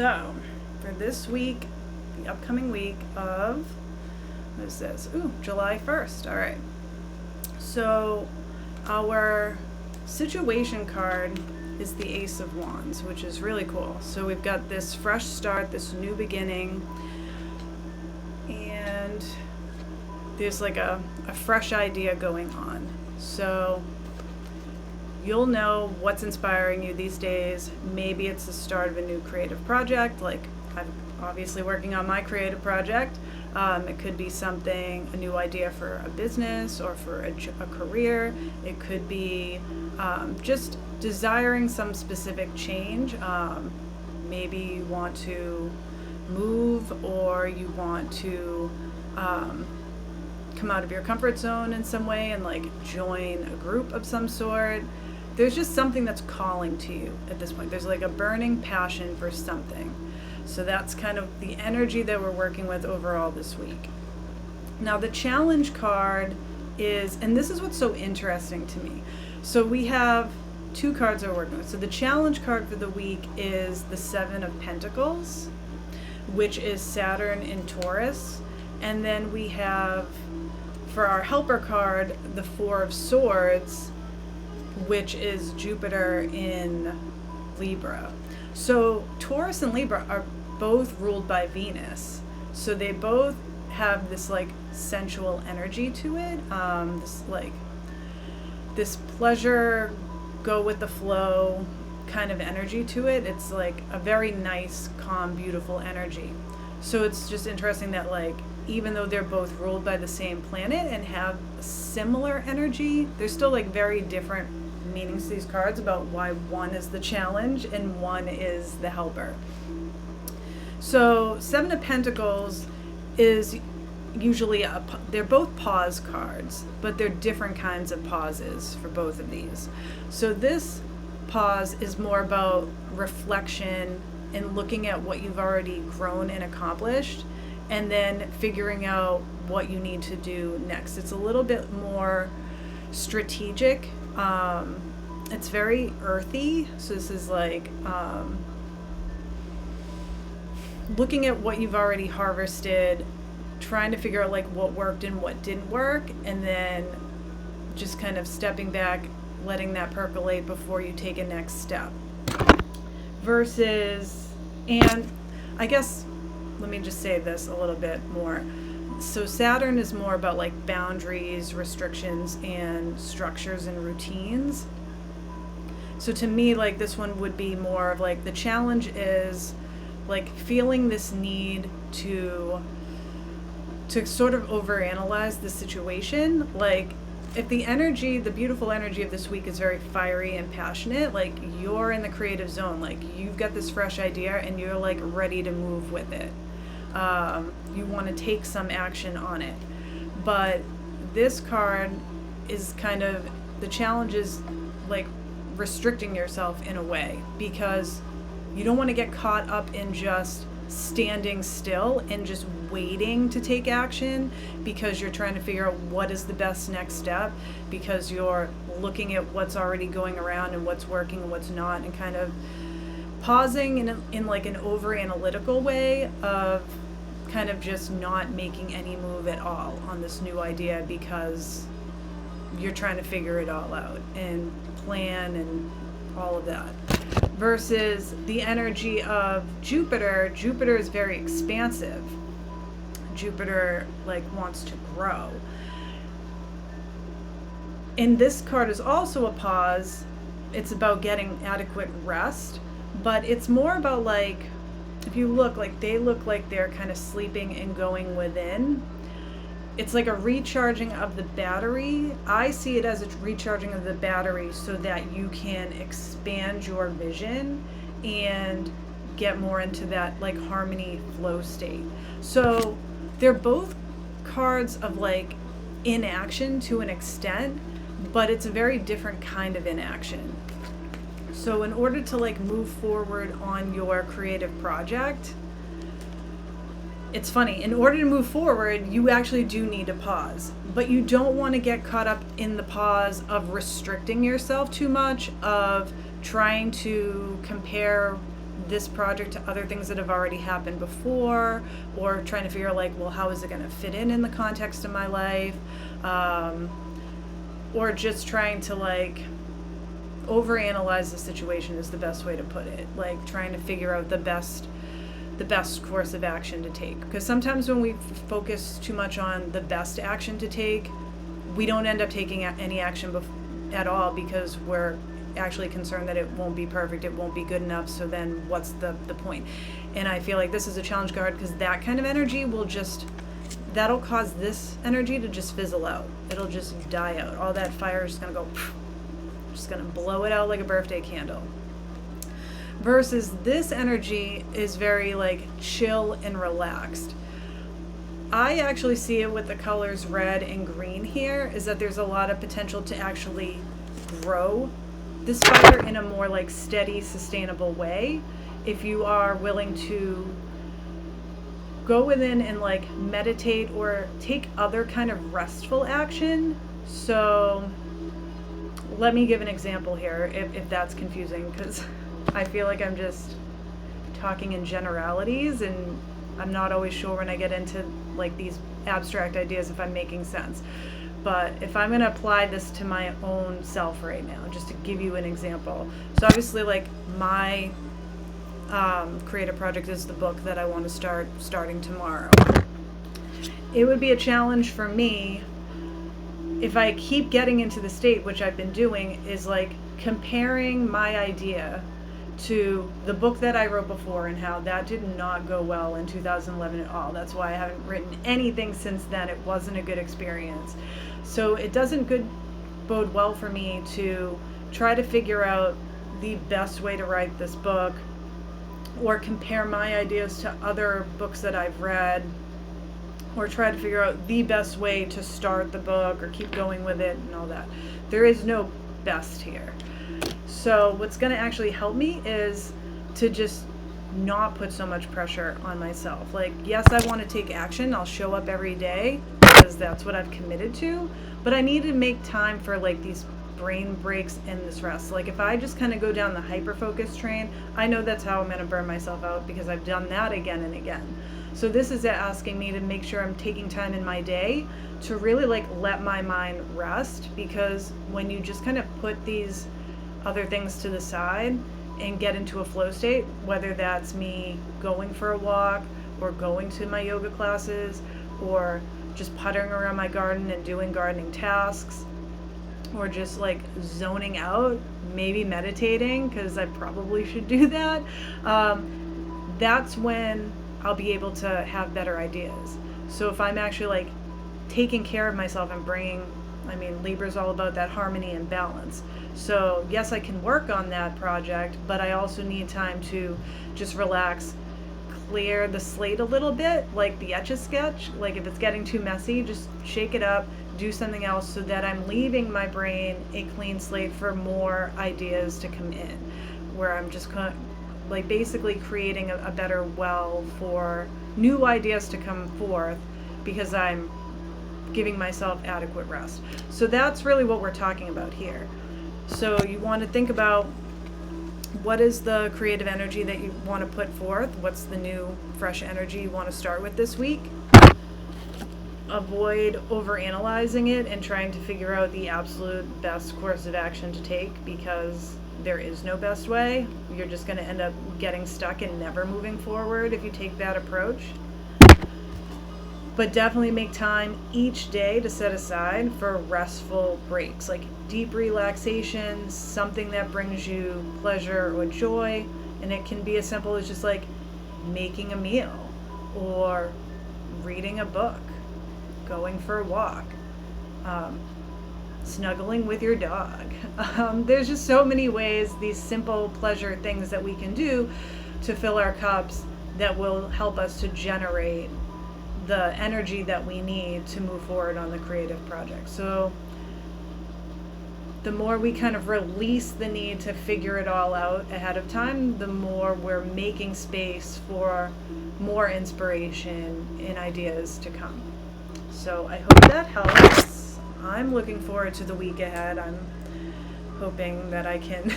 So, for this week, the upcoming week of, what is this? Ooh, July 1st. All right. So, our situation card is the Ace of Wands, which is really cool. So, we've got this fresh start, this new beginning, and there's like a fresh idea going on. So, you'll know what's inspiring you these days. Maybe it's the start of a new creative project, like I'm obviously working on my creative project. It could be something, a new idea for a business or for a career. It could be just desiring some specific change. Maybe you want to move, or you want to come out of your comfort zone in some way and like join a group of some sort. There's just something that's calling to you at this point. There's like a burning passion for something. So that's kind of the energy that we're working with overall this week. Now the challenge card is, and this is what's so interesting to me. So we have two cards that we're working with. So the challenge card for the week is the Seven of Pentacles, which is Saturn in Taurus. And then we have, for our helper card, the Four of Swords, which is Jupiter in Libra. So Taurus and Libra are both ruled by Venus. So they both have this like sensual energy to it. This pleasure, go with the flow kind of energy to it. It's like a very nice, calm, beautiful energy. So it's just interesting that like, even though they're both ruled by the same planet and have similar energy, there's still like very different meanings to these cards about why one is the challenge and one is the helper. So Seven of Pentacles is usually they're both pause cards, but they're different kinds of pauses for both of these. So this pause is more about reflection and looking at what you've already grown and accomplished, and then figuring out what you need to do next. It's a little bit more strategic. It's very earthy. So this is like looking at what you've already harvested, trying to figure out like what worked and what didn't work, and then just kind of stepping back, letting that percolate before you take a next step. Versus, and I guess, let me just say this a little bit more. So Saturn is more about like boundaries, restrictions, and structures and routines. So to me, like this one would be more of like the challenge is like feeling this need to sort of overanalyze the situation. Like if the energy, the beautiful energy of this week is very fiery and passionate, like you're in the creative zone, like you've got this fresh idea and you're like ready to move with it. You want to take some action on it. But this card is kind of, the challenge is like restricting yourself in a way, because you don't want to get caught up in just standing still and just waiting to take action because you're trying to figure out what is the best next step, because you're looking at what's already going around and what's working and what's not, and kind of pausing in like an over analytical way of kind of just not making any move at all on this new idea because you're trying to figure it all out and plan and all of that. Versus the energy of Jupiter. Jupiter is very expansive. Jupiter like wants to grow. And this card is also a pause. It's about getting adequate rest, but it's more about like, if you look, like they look like they're kind of sleeping and going within. It's like a recharging of the battery. I see it as a recharging of the battery so that you can expand your vision and get more into that like harmony flow state. So they're both cards of like inaction to an extent, but it's a very different kind of inaction. So in order to like move forward on your creative project, it's funny, in order to move forward, you actually do need to pause, but you don't want to get caught up in the pause of restricting yourself too much, of trying to compare this project to other things that have already happened before, or trying to figure out like, well, how is it going to fit in the context of my life, or just trying to like overanalyze the situation is the best way to put it. Like trying to figure out the best course of action to take. Because sometimes when we focus too much on the best action to take, we don't end up taking any action at all, because we're actually concerned that it won't be perfect, it won't be good enough, so then what's the point? And I feel like this is a challenge card, because that kind of energy that'll cause this energy to just fizzle out. It'll just die out. All that fire is going to go, just going to blow it out like a birthday candle. Versus this energy is very like chill and relaxed. I actually see it with the colors red and green here, is that there's a lot of potential to actually grow this fire in a more like steady, sustainable way, if you are willing to go within and like meditate or take other kind of restful action. So let me give an example here, if that's confusing, because I feel like I'm just talking in generalities and I'm not always sure when I get into like these abstract ideas if I'm making sense. But if I'm going to apply this to my own self right now, just to give you an example. So obviously like my creative project is the book that I want to starting tomorrow. It would be a challenge for me if I keep getting into the state, which I've been doing, is like comparing my idea to the book that I wrote before and how that did not go well in 2011 at all. That's why I haven't written anything since then. It wasn't a good experience. So it doesn't bode well for me to try to figure out the best way to write this book, or compare my ideas to other books that I've read, or try to figure out the best way to start the book or keep going with it and all that. There is no best here. So what's going to actually help me is to just not put so much pressure on myself. Like, yes, I want to take action. I'll show up every day because that's what I've committed to. But I need to make time for like these brain breaks and this rest. Like if I just kind of go down the hyper-focus train, I know that's how I'm going to burn myself out, because I've done that again and again. So this is asking me to make sure I'm taking time in my day to really like let my mind rest, because when you just kind of put these other things to the side and get into a flow state, whether that's me going for a walk or going to my yoga classes or just puttering around my garden and doing gardening tasks, or just like zoning out, maybe meditating, because I probably should do that, that's when I'll be able to have better ideas. So if I'm actually like taking care of myself and Libra's all about that harmony and balance. So yes, I can work on that project, but I also need time to just relax, clear the slate a little bit, like the Etch-a-Sketch. Like if it's getting too messy, just shake it up, do something else, so that I'm leaving my brain a clean slate for more ideas to come in, where I'm just like basically creating a better well for new ideas to come forth, because I'm giving myself adequate rest. So that's really what we're talking about here. So you want to think about what is the creative energy that you want to put forth? What's the new, fresh energy you want to start with this week? Avoid overanalyzing it and trying to figure out the absolute best course of action to take, because there is no best way. You're just going to end up getting stuck and never moving forward if you take that approach. But definitely make time each day to set aside for restful breaks, like deep relaxations, something that brings you pleasure or joy. And it can be as simple as just like making a meal, or reading a book, going for a walk, snuggling with your dog. There's just so many ways, these simple pleasure things that we can do to fill our cups, that will help us to generate the energy that we need to move forward on the creative project. So the more we kind of release the need to figure it all out ahead of time, the more we're making space for more inspiration and ideas to come. So I hope that helps. I'm looking forward to the week ahead. I'm hoping that I can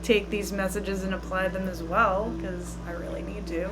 take these messages and apply them as well, because I really need to.